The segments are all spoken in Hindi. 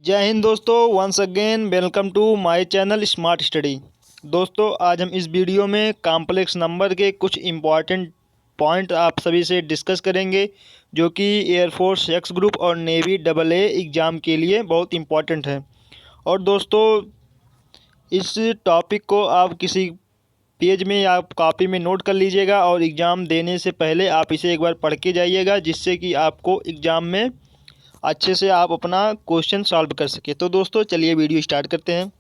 जय हिंद दोस्तों, once again welcome to my channel smart study. दोस्तों, आज हम इस वीडियो में कॉम्प्लेक्स नंबर के कुछ इम्पॉर्टेंट पॉइंट आप सभी से डिस्कस करेंगे, जो कि एयरफोर्स एक्स ग्रुप और नेवी डबल ए एग्ज़ाम के लिए बहुत इम्पॉर्टेंट है। और दोस्तों, इस टॉपिक को आप किसी पेज में या कॉपी में नोट कर लीजिएगा और एग्ज़ाम देने से पहले आप इसे एक बार पढ़ के जाइएगा, जिससे कि आपको एग्ज़ाम में अच्छे से आप अपना क्वेश्चन सॉल्व कर सके। तो दोस्तों, चलिए वीडियो स्टार्ट करते हैं।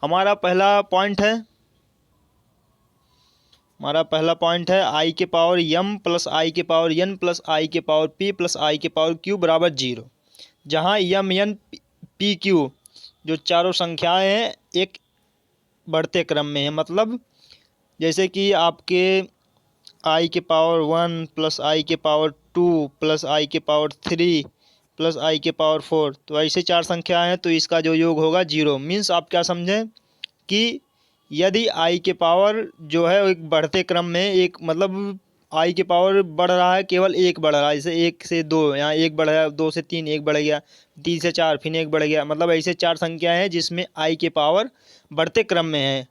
हमारा पहला पॉइंट है आई के पावर एम प्लस आई के पावर एन प्लस आई के पावर पी प्लस आई के पावर क्यू बराबर 0, जहाँ एम एन पी क्यू जो चारों संख्याएं हैं एक बढ़ते क्रम में है। मतलब जैसे कि आपके आई के पावर 1 प्लस आई के पावर 2 प्लस आई के पावर 3 प्लस आई के पावर 4, तो ऐसे चार संख्या हैं, तो इसका जो योग होगा 0। मीन्स आप क्या समझें कि यदि आई के पावर जो है वो एक बढ़ते क्रम में एक, मतलब आई के पावर बढ़ रहा है, केवल एक बढ़ रहा है, जैसे 1 से 2, यहाँ एक बढ़ गया, 2 से 3 एक बढ़ गया, 3 से 4 फिर एक बढ़ गया। मतलब ऐसे चार संख्या हैं जिसमें आई के पावर बढ़ते क्रम में है।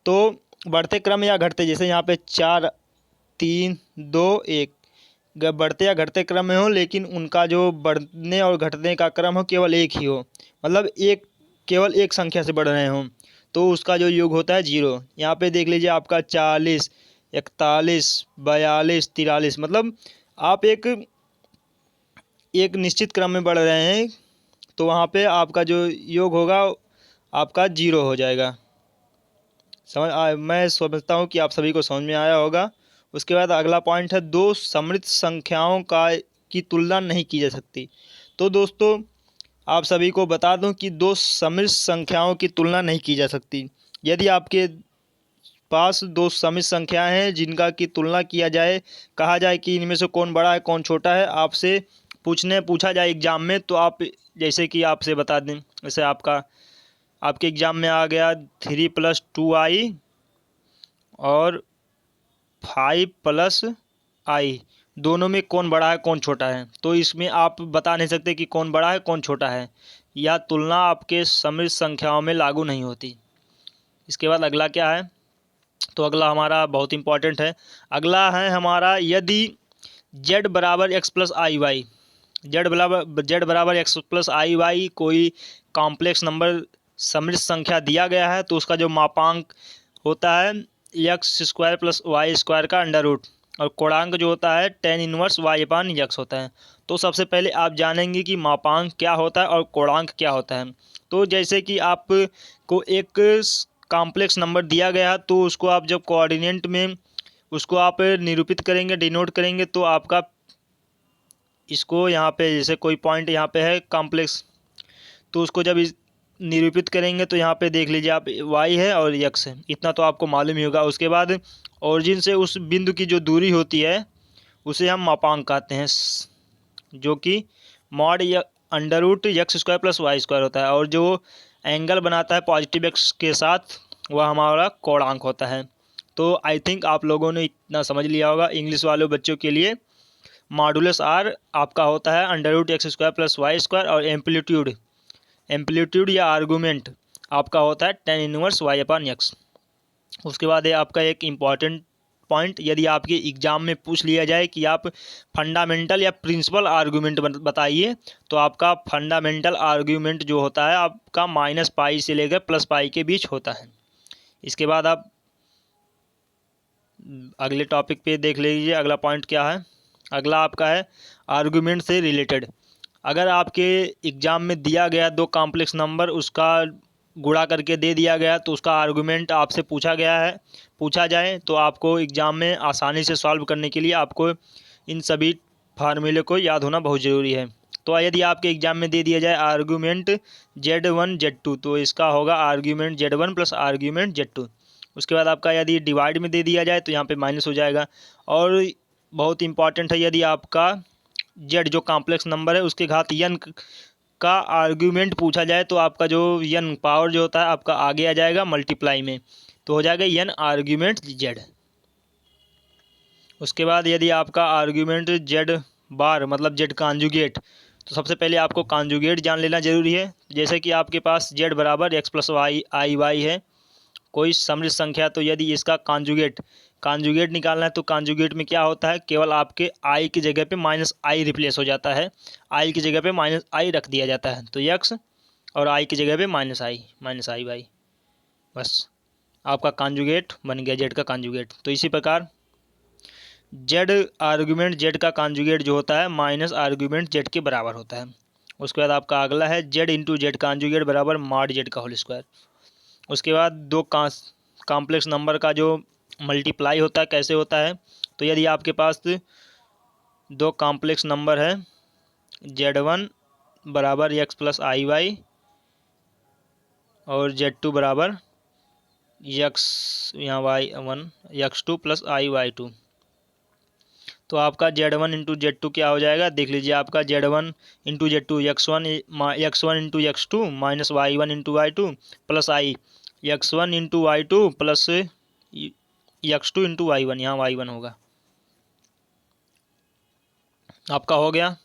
तो बढ़ते क्रम या घटते, जैसे यहाँ पे 4 3 2 1 बढ़ते या घटते क्रम में हो, लेकिन उनका जो बढ़ने और घटने का क्रम हो केवल एक ही हो, मतलब केवल एक संख्या से बढ़ रहे हों, तो उसका जो योग होता है 0। यहाँ पे देख लीजिए, आपका 40 41 42 43, मतलब आप एक एक निश्चित क्रम में बढ़ रहे हैं, तो वहाँ पे आपका जो योग होगा आपका 0 हो जाएगा। मैं समझता हूँ कि आप सभी को समझ में आया होगा। उसके बाद अगला पॉइंट है, दो समृद्ध संख्याओं की तुलना नहीं की जा सकती। तो दोस्तों, आप सभी को बता दूं कि दो समृद्ध संख्याओं की तुलना नहीं की जा सकती। यदि आपके पास दो समृद्ध संख्याएं हैं जिनका की तुलना किया जाए, कहा जाए कि इनमें से कौन बड़ा है कौन छोटा है, आपसे पूछा जाए एग्जाम में, तो आप जैसे कि आपसे बता दें, जैसे आपके एग्जाम में आ गया 3 + 2i और 5 + i, दोनों में कौन बड़ा है कौन छोटा है, तो इसमें आप बता नहीं सकते कि कौन बड़ा है कौन छोटा है। या तुलना आपके समृद्ध संख्याओं में लागू नहीं होती। इसके बाद अगला क्या है, तो अगला हमारा बहुत इंपॉर्टेंट है। अगला है हमारा, यदि z बराबर x + i y, z बराबर x + i y कोई कॉम्प्लेक्स नंबर समृद्ध संख्या दिया गया है, तो उसका जो मापांक होता है x² + y² का अंडर रूट, और कोणांक जो होता है tan 1 y/x होता है। तो सबसे पहले आप जानेंगे कि मापांक क्या होता है और कोणांक क्या होता है। तो जैसे कि आपको एक कॉम्प्लेक्स नंबर दिया गया, तो उसको आप जब कोऑर्डिनेट में उसको आप निरूपित करेंगे, डिनोट करेंगे, तो आपका इसको यहाँ पे जैसे कोई पॉइंट यहाँ पे है कॉम्प्लेक्स, तो उसको जब निरूपित करेंगे, तो यहाँ पे देख लीजिए आप y है और x है, इतना तो आपको मालूम ही होगा। उसके बाद ओरिजिन से उस बिंदु की जो दूरी होती है उसे हम मापांक कहते हैं, जो कि मॉड या अंडर रूट x² + y² होता है, और जो एंगल बनाता है पॉजिटिव x के साथ वह हमारा कोणांक होता है। तो आई थिंक आप लोगों ने इतना समझ लिया होगा। इंग्लिश वाले बच्चों के लिए मॉडुलस आर आपका होता है अंडर रूट x² + y², और एम्पलीट्यूड या आर्गूमेंट आपका होता है tan 1 y/x। उसके बाद है आपका एक इम्पॉर्टेंट पॉइंट, यदि आपके एग्जाम में पूछ लिया जाए कि आप फंडामेंटल या प्रिंसिपल आर्गूमेंट बताइए, तो आपका फंडामेंटल आर्गूमेंट जो होता है आपका -π से लेकर +π के बीच होता है। इसके बाद आप अगले टॉपिक पे देख लीजिए, अगला पॉइंट क्या है। अगला आपका है आर्गूमेंट से रिलेटेड। अगर आपके एग्ज़ाम में दिया गया दो कॉम्प्लेक्स नंबर, उसका गुणा करके दे दिया गया, तो उसका आर्गूमेंट आपसे पूछा जाए, तो आपको एग्ज़ाम में आसानी से सॉल्व करने के लिए आपको इन सभी फार्मूले को याद होना बहुत ज़रूरी है। तो यदि आपके एग्ज़ाम में दे दिया जाए आर्गूमेंट Z1 Z2, तो इसका होगा आर्गूमेंट Z1 + आर्गूमेंट Z2। उसके बाद आपका यदि डिवाइड में दे दिया जाए, तो यहाँ पे माइनस हो जाएगा। और बहुत इंपॉर्टेंट है, यदि आपका z जो कॉम्प्लेक्स नंबर है उसके घात n का आर्गूमेंट पूछा जाए, तो आपका जो n पावर जो होता है आपका आगे आ जाएगा मल्टीप्लाई में, तो हो जाएगा n आर्गूमेंट z। उसके बाद यदि आपका आर्गूमेंट z बार मतलब z कॉन्जुगेट तो सबसे पहले आपको कॉन्जुगेट जान लेना जरूरी है। जैसे कि आपके पास z बराबर x प्लस वाई आई वाई है कोई समृद्ध संख्या, तो यदि इसका कॉन्जुगेट निकालना है तो कॉन्जुगेट में क्या होता है, केवल आपके i की जगह पे माइनस आई रिप्लेस हो जाता है, i की जगह पे माइनस आई रख दिया जाता है, तो x और i की जगह पे माइनस आई वाई, बस आपका कॉन्जुगेट बन गया z का कॉन्जुगेट। तो इसी प्रकार जेड आर्गुमेंट जेड का कॉन्जुगेट जो होता है माइनस आर्गुमेंट जेड के बराबर होता है। उसके बाद आपका अगला है जेड इंटू जेड कॉन्जुगेट बराबर मॉड जेड का होल स्क्वायर। उसके बाद दो कॉम्प्लेक्स नंबर का जो मल्टीप्लाई होता है कैसे होता है, तो यदि आपके पास दो कॉम्प्लेक्स नंबर है z1 बराबर x प्लस आई वाई और z2 बराबर x यहाँ y1 x2 plus I Y to, तो आपका z1 इंटू Z2 क्या हो जाएगा, देख लीजिए आपका z1 into Z2 x1 into x2 minus y1 into y2 plus i x1 into y2 plus x2 into y1, यहाँ y1 होगा, आपका हो गया।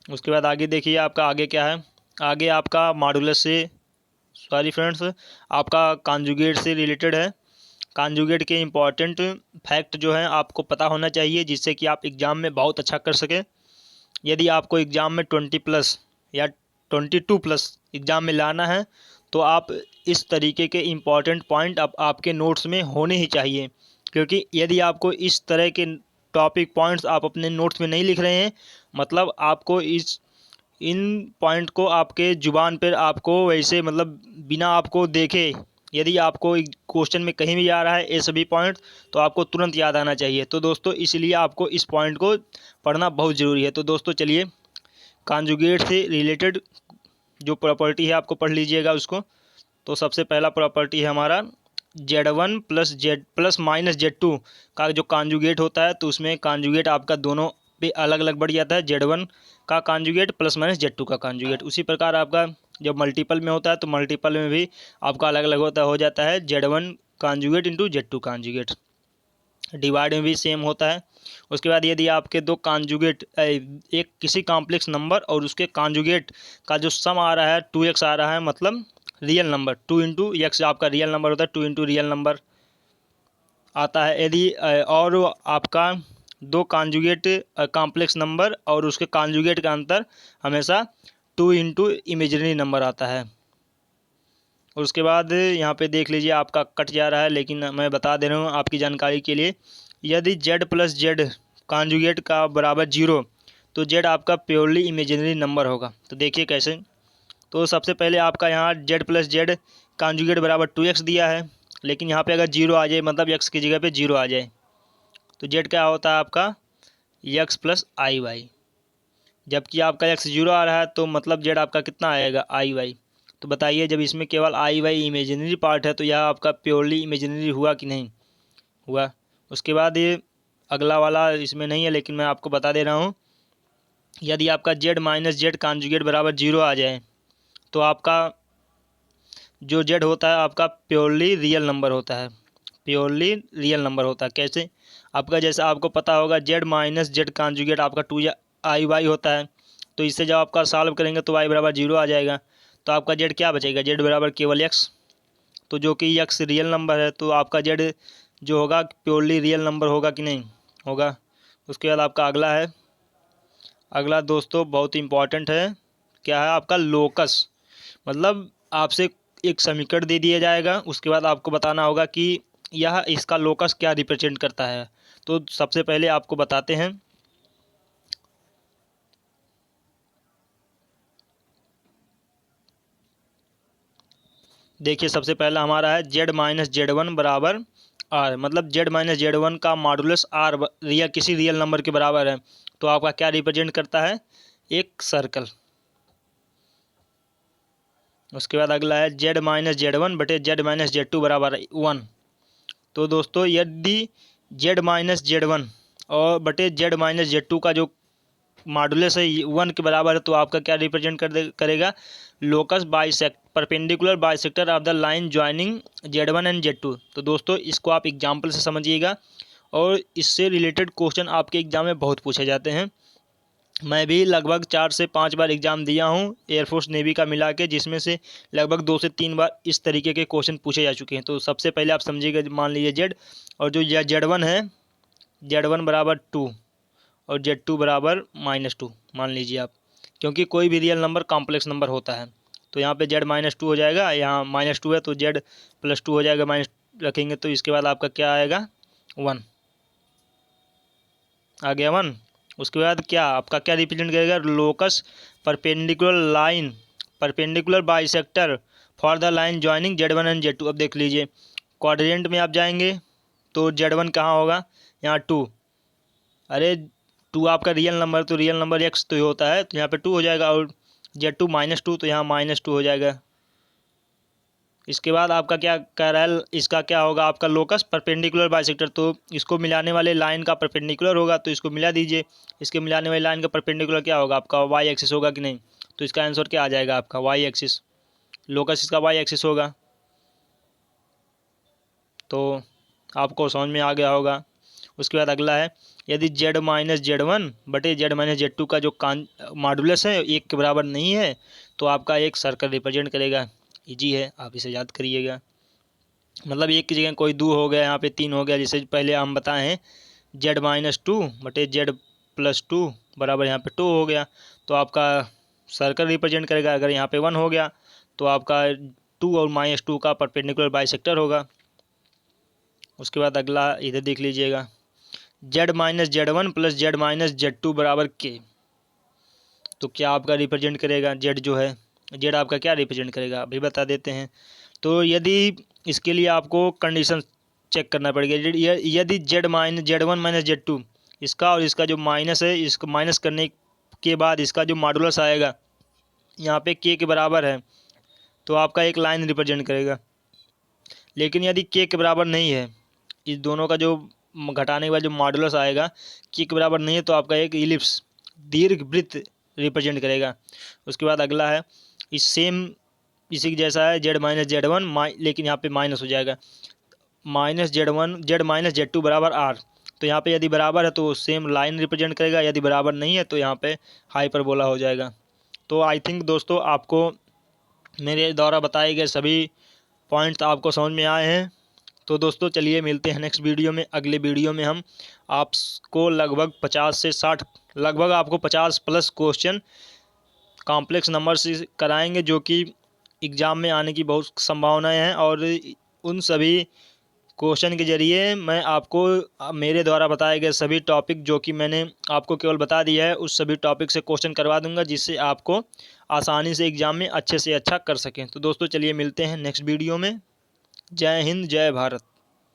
उसके बाद आगे देखिए आपका आगे क्या है, आगे आपका मॉडुलस से सॉरी फ्रेंड्स आपका कॉन्जुगेट से रिलेटेड है। कॉन्जुगेट के इम्पॉर्टेंट फैक्ट जो है आपको पता होना चाहिए, जिससे कि आप एग्ज़ाम में बहुत अच्छा कर सकें। यदि आपको एग्ज़ाम में 20 प्लस या 22 प्लस एग्ज़ाम में लाना है तो आप इस तरीके के इम्पॉर्टेंट पॉइंट आपके नोट्स में होने ही चाहिए, क्योंकि यदि आपको इस तरह के टॉपिक पॉइंट्स आप अपने नोट्स में नहीं लिख रहे हैं, मतलब आपको इन पॉइंट को आपके ज़ुबान पर आपको वैसे मतलब बिना आपको देखे यदि आपको क्वेश्चन में कहीं भी आ रहा है ये सभी पॉइंट, तो आपको तुरंत याद आना चाहिए। तो दोस्तों इसलिए आपको इस पॉइंट को पढ़ना बहुत ज़रूरी है। तो दोस्तों चलिए कॉन्जुगेट से रिलेटेड जो प्रॉपर्टी है आपको पढ़ लीजिएगा उसको। तो सबसे पहला प्रॉपर्टी है हमारा z1 plus Z plus minus Z2 का जो कॉन्जुगेट होता है, तो उसमें कॉन्जुगेट आपका दोनों पे अलग अलग बढ़ जाता है, z1 का कॉन्जुगेट प्लस माइनस Z2 का कॉन्जुगेट। उसी प्रकार आपका जब मल्टीपल में होता है तो मल्टीपल में भी आपका अलग अलग हो जाता है z1 conjugate into Z2 conjugate. Divide में भी सेम होता है। उसके बाद यदि आपके दो कॉन्जुगेट एक किसी कॉम्प्लेक्स नंबर और उसके कॉन्जुगेट का जो सम आ रहा है 2x आ रहा है, मतलब रियल नंबर 2 इंटू एक्स आपका रियल नंबर होता है, 2 इंटू रियल नंबर आता है। यदि और आपका दो कॉन्जुगेट कॉम्प्लेक्स नंबर और उसके कॉन्जुगेट का अंतर हमेशा 2 इंटू इमेजिनरी नंबर आता है। और उसके बाद यहाँ पे देख लीजिए आपका कट जा रहा है, लेकिन मैं बता दे रहा हूँ आपकी जानकारी के लिए, यदि z प्लस जेड कॉन्जुगेट का बराबर 0 तो z आपका प्योरली इमेजिनरी नंबर होगा। तो देखिए कैसे, तो सबसे पहले आपका यहाँ z प्लस जेड कॉन्जुगेट बराबर 2x दिया है, लेकिन यहाँ पे अगर 0 आ जाए मतलब x की जगह पे 0 आ जाए तो z क्या होता है आपका x प्लस आई वाई। जबकि आपका x 0 आ रहा है तो मतलब z आपका कितना आएगा आई वाई। तो बताइए जब इसमें केवल आई वाई इमेजिनरी पार्ट है तो यह आपका प्योरली इमेजिनरी हुआ कि नहीं हुआ। उसके बाद ये अगला वाला इसमें नहीं है, लेकिन मैं आपको बता दे रहा हूँ, यदि आपका z माइनस जेड कॉन्जुगेट बराबर 0 आ जाए तो आपका जो z होता है आपका प्योरली रियल नंबर होता है, प्योरली रियल नंबर होता है। कैसे, आपका जैसा आपको पता होगा z माइनस जेड कॉन्जुगेट आपका 2 आई वाई होता है, तो इससे जब आपका सॉल्व करेंगे तो y बराबर 0 आ जाएगा, तो आपका z क्या बचेगा, z बराबर केवल x, तो जो कि x रियल नंबर है, तो आपका z जो होगा प्योरली रियल नंबर होगा कि नहीं होगा। उसके बाद आपका अगला है, अगला दोस्तों बहुत इंपॉर्टेंट है, क्या है आपका लोकस, मतलब आपसे एक समीकरण दे दिया जाएगा, उसके बाद आपको बताना होगा कि यह इसका लोकस क्या रिप्रेजेंट करता है। तो सबसे पहले आपको बताते हैं, देखिए सबसे पहला हमारा है z माइनस जेड वन बराबर r, मतलब z माइनस जेड वन का मॉडुलस r रियल किसी रियल नंबर के बराबर है, तो आपका क्या रिप्रेजेंट करता है, एक सर्कल। उसके बाद अगला है z माइनस जेड वन बटे z माइनस जेड टू बराबर 1। तो दोस्तों यदि z माइनस जेड वन और बटे z माइनस जेड टू का जो मॉडुलस है 1 के बराबर है, तो आपका क्या रिप्रेजेंट करेगा, locus perpendicular bisector of the line joining z1 and z2। तो दोस्तों इसको आप एग्जाम्पल से समझिएगा, और इससे रिलेटेड क्वेश्चन आपके एग्जाम में बहुत पूछे जाते हैं। मैं भी लगभग 4 से 5 बार एग्ज़ाम दिया हूँ एयरफोर्स नेवी का मिला के, जिसमें से लगभग 2 से 3 बार इस तरीके के क्वेश्चन पूछे जा चुके हैं। तो सबसे पहले आप समझिएगा, मान लीजिए जेड, और जो Z1 है, Z1 बराबर 2 और Z2 बराबर -2 मान लीजिए आप, क्योंकि कोई भी रियल नंबर कॉम्प्लेक्स नंबर होता है। तो यहाँ पे Z-2 हो जाएगा, यहाँ -2 है तो Z+2 हो जाएगा, माइनस रखेंगे तो इसके बाद आपका क्या आएगा, 1 आ गया, 1। उसके बाद क्या आपका क्या रिप्रेजेंट करेगा, locus perpendicular line, perpendicular bisector for the line joining Z1 and Z2। अब देख लीजिए, क्वाड्रेंट में आप जाएंगे तो Z1 कहाँ होगा, यहाँ 2, अरे 2 आपका रियल नंबर, तो रियल नंबर x तो ही होता है, तो यहाँ पे 2 हो जाएगा, और Z2 -2 तो यहाँ -2 हो जाएगा। इसके बाद आपका क्या कह रहा है, इसका क्या होगा आपका लोकस परपेंडिकुलर बाइसेक्टर, तो इसको मिलाने वाले लाइन का परपेंडिकुलर होगा, तो इसको मिला दीजिए। इसके मिलाने वाली लाइन का परपेंडिकुलर क्या होगा आपका, वाई एक्सिस होगा कि नहीं, तो इसका आंसर क्या आ जाएगा आपका, वाई एक्सिस, लोकस इसका वाई एक्सिस होगा। तो आपको समझ में आ गया होगा। उसके बाद अगला है, यदि Z-1 बटे Z-2 का जो मॉडुलस है 1 के बराबर नहीं है, तो आपका एक सर्कल रिप्रेजेंट करेगा। इजी है, आप इसे याद करिएगा। मतलब एक की जगह कोई 2 हो गया, यहाँ पे 3 हो गया, जैसे पहले हम बताए हैं Z-2 बटे Z+2 बराबर यहाँ पे 2 हो गया, तो आपका सर्कल रिप्रेजेंट करेगा। अगर यहाँ पे 1 हो गया तो आपका 2 और -2 का परपेंडिकुलर बाइसेक्टर होगा। उसके बाद अगला इधर देख लीजिएगा, Z-1 प्लस Z-2 बराबर के, तो क्या आपका रिप्रेजेंट करेगा, Z जो है, Z आपका क्या रिप्रेजेंट करेगा अभी बता देते हैं। तो यदि इसके लिए आपको कंडीशन चेक करना पड़ेगा, यदि Z-1 - Z2 इसका और इसका जो माइनस है, इसको माइनस करने के बाद इसका जो मॉडुलस आएगा यहाँ पे के बराबर है, तो आपका एक लाइन रिप्रेजेंट करेगा। लेकिन यदि के बराबर नहीं है, इस दोनों का जो घटाने के बाद जो मॉडुलस आएगा के बराबर नहीं है, तो आपका एक इलिप्स दीर्घवृत्त रिप्रेजेंट करेगा। उसके बाद अगला है, इसी जैसा है Z-1 लेकिन यहाँ पे माइनस हो जाएगा, Z-2 बराबर R। तो यहाँ पे यदि बराबर है तो सेम लाइन रिप्रेजेंट करेगा, यदि बराबर नहीं है तो यहाँ पे हाइपरबोला हो जाएगा। तो आई थिंक दोस्तों आपको मेरे द्वारा बताए गए सभी पॉइंट्स आपको समझ में आए हैं। तो दोस्तों चलिए मिलते हैं नेक्स्ट वीडियो में। अगले वीडियो में हम आपको लगभग 50 से 60, लगभग आपको 50+ क्वेश्चन कॉम्प्लेक्स नंबर से कराएंगे, जो कि एग्ज़ाम में आने की बहुत संभावनाएं हैं। और उन सभी क्वेश्चन के ज़रिए मैं आपको मेरे द्वारा बताए गए सभी टॉपिक, जो कि मैंने आपको केवल बता दिया है, उस सभी टॉपिक से क्वेश्चन करवा दूंगा, जिससे आपको आसानी से एग्ज़ाम में अच्छे से अच्छा कर सकें। तो दोस्तों चलिए मिलते हैं नेक्स्ट वीडियो में। जय हिंद, जय भारत।